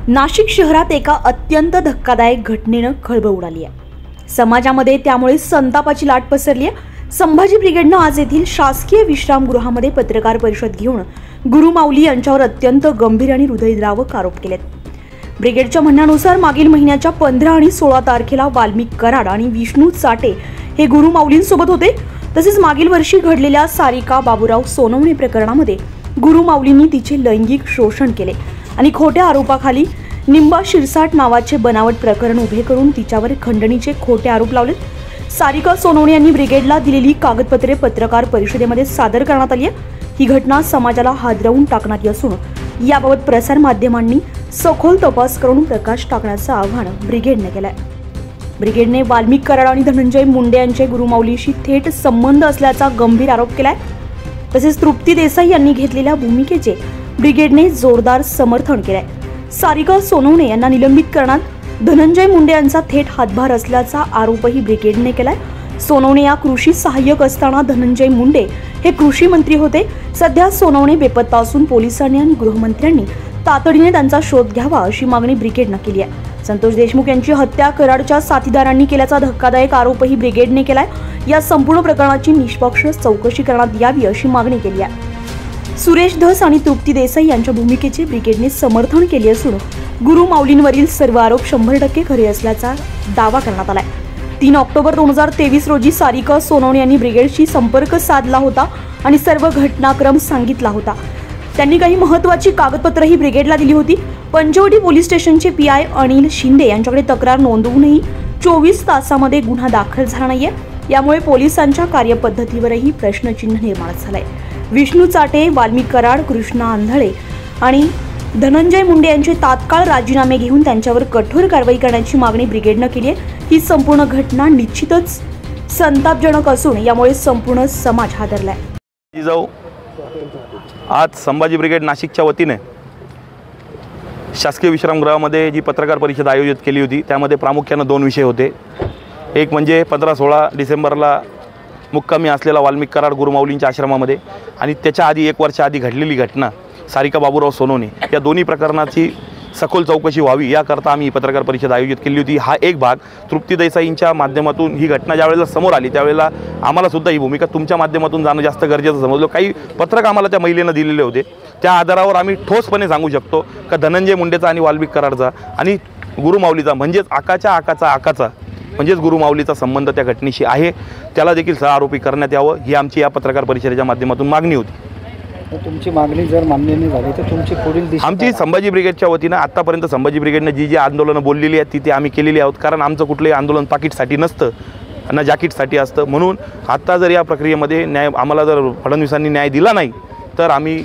नाशिक शहरात एका अत्यंत धक्कादायक घटनेनं खळबळ उडाली आहे। समाजामध्ये त्यामुळे संतापाची लाट पसरली आहे। संभाजी ब्रिगेडनं आज येथील शासकीय विश्रामगृहामध्ये पत्रकार परिषद घेऊन गुरु माऊली यांच्यावर अत्यंत गंभीर आणि हृदयद्रावक आरोप केलेत। ब्रिगेडच्या म्हणण्यानुसार मागील महिन्याच्या 15 आणि 16 तारखेला वाल्मिक कराड आणि विष्णू चाटे हे गुरु माऊलींसोबत होते। तसेच मागील वर्षी घडलेल्या सारिका बाबूराव सोनवणे प्रकरणामध्ये गुरु माऊलींनी तिचे लैंगिक शोषण केले आणि खोट्या आरोपाखाली निंबा शिरसाट नावाचे बनावट प्रकरण उभे करून तिच्यावर खंडणीचे खोटे आरोप लावले। सारिका सोनवणे यांनी ब्रिगेडला दिलेली कागदपत्रे पत्रकार परिषदेमध्ये सादर करण्यात आली आहे। ही घटना समाजाला हादरवून टाकणारी असून याबाबत प्रसार माध्यमांनी सखोल तपास करून प्रकाश टाकण्याचं आवाहन ब्रिगेडने केलं आहे। ब्रिगेडने वाल्मिक कराड आणि धनंजय मुंडे यांचे गुरु माऊलीशी थेट संबंध असल्याचा गंभीर आरोप केलाय। तसेच तृप्ती देसाई यांनी घेतलेल्या भूमिकेचे ब्रिगेडने जोरदार समर्थन केलंय। सारिका सोनवणे यांना निलंबित करण्यात धनंजय मुंडे यांचा थेट हातभार असल्याचा आरोपही ब्रिगेडने केलाय। सोनवणे या कृषी सहाय्यक असताना धनंजय मुंडे हे कृषी मंत्री होते। सध्या सोनवणे बेपत्ता असून पोलिसांनी आणि गृहमंत्र्यांनी तातडीने त्यांचा शोध घ्यावा अशी मागणी ब्रिगेडने केली आहे। संतोष देशमुख यांची हत्या कराडच्या साथीदारांनी केल्याचा धक्कादायक आरोपही ब्रिगेडने केलाय। या संपूर्ण प्रकरणाची निष्पक्ष चौकशी करण्यात यावी अशी मागणी केली आहे। सुरेश धस आणि तृप्ती देसाई यांच्या भूमिकेचे ब्रिगेडने समर्थन केले असून गुरु माऊलींवरील सर्व आरोप 100% खरे असल्याचा दावा करण्यात आलाय। 3 ऑक्टोबर 2023 रोजी सारिका सोनवणे यांनी ब्रिगेडशी संपर्क साधला होता आणि सर्व घटनाक्रम सांगितला होता। त्यांनी काही महत्त्वाची कागदपत्रही ब्रिगेडला दिली होती। पंचवटी पोलीस स्टेशनचे पीआय अनिल शिंदे यांच्याकडे तक्रार नोंदवूनही 24 तासामध्ये गुन्हा दाखल झाला नाहीये। यामुळे पोलिसांच्या कार्यपद्धतीवरही प्रश्नचिन्ह निर्माण झालंय। विष्णू चाटे, वाल्मिक कराड, कृष्णा आंधळे आणि धनंजय मुंडे यांचे तात्काळ राजीनामे घेऊन त्यांच्यावर कठोर कारवाई करण्याची मागणी ब्रिगेडनं केली आहे। ही संपूर्ण घटना निश्चितच संतापजनक असून यामुळे संपूर्ण समाज हादरलाय। आज संभाजी ब्रिगेड नाशिकच्या वतीने शासकीय विश्रामगृहामध्ये जी पत्रकार परिषद आयोजित केली होती त्यामध्ये प्रामुख्याने 2 विषय होते। एक म्हणजे 15-16 डिसेंबरला मुक्कामी असलेला वाल्मिक कराड गुरु माऊलींच्या आश्रमामध्ये आणि त्याच्या आधी 1 वर्ष आधी घडलेली घटना सारिका बाबूराव सोनवणे या दोन्ही प्रकरणाची सखोल चौकशी व्हावी याकरता आम्ही पत्रकार परिषद आयोजित केली होती। हा एक भाग तृप्ती देसाईंच्या माध्यमातून ही घटना ज्यावेळेला समोर आली त्यावेळेला आम्हाला सुद्धा ही भूमिका तुमच्या माध्यमातून जाणं जास्त गरजेचं समजलं। काही पत्रक आम्हाला त्या महिलेनं दिलेले होते, त्या आधारावर आम्ही ठोसपणे सांगू शकतो का धनंजय मुंडेचा आणि वाल्मिक कराडचा आणि गुरु माऊलीचा म्हणजेच आकाचा म्हणजेच गुरु माऊलीचा संबंध त्या घटनेशी आहे। त्याला देखील सहआरोपी करण्यात यावं ही आमची या पत्रकार परिषदेच्या माध्यमातून मागणी होती। तुमची मागणी जर मान्य नाही झाली तर तुमची पुढील दिशा आमची संभाजी ब्रिगेडच्या वतीनं आतापर्यंत संभाजी ब्रिगेडने जी आंदोलनं बोललेली आहेत ती आम्ही केलेली आहोत। कारण आमचं कुठलंही आंदोलन पाकिटसाठी नसतं ना जॅकेटसाठी असतं। म्हणून आत्ता जर या प्रक्रियेमध्ये न्याय आम्हाला जर फडणवीसांनी न्याय दिला नाही तर आम्ही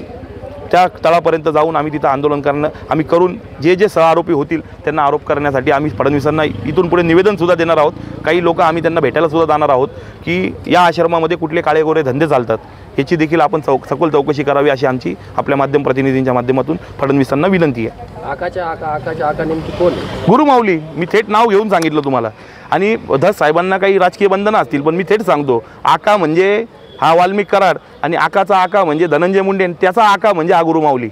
त्या तळापर्यंत जाऊन आम्ही तिथं आंदोलन करून जे सहआरोपी होतील त्यांना आरोप करण्यासाठी आम्ही फडणवीसांना इथून पुढे निवेदनसुद्धा देणार आहोत। काही लोक आम्ही त्यांना भेटायला सुद्धा जाणार आहोत की या आश्रमामध्ये कुठले काळेगोरे धंदे चालतात याची देखील आपण सखोल चौकशी करावी अशी आमची आपल्या माध्यम प्रतिनिधींच्या माध्यमातून फडणवीसांना विनंती आहे। आका नेमकी कोण? गुरु माऊली। मी थेट नाव घेऊन सांगितलं तुम्हाला आणि धस साहेबांना काही राजकीय बंधनं असतील पण मी थेट सांगतो आका म्हणजे हा वाल्मिक कराड आणि आकाचा आका म्हणजे धनंजय मुंडे, त्याचा आका म्हणजे हा गुरु माऊली।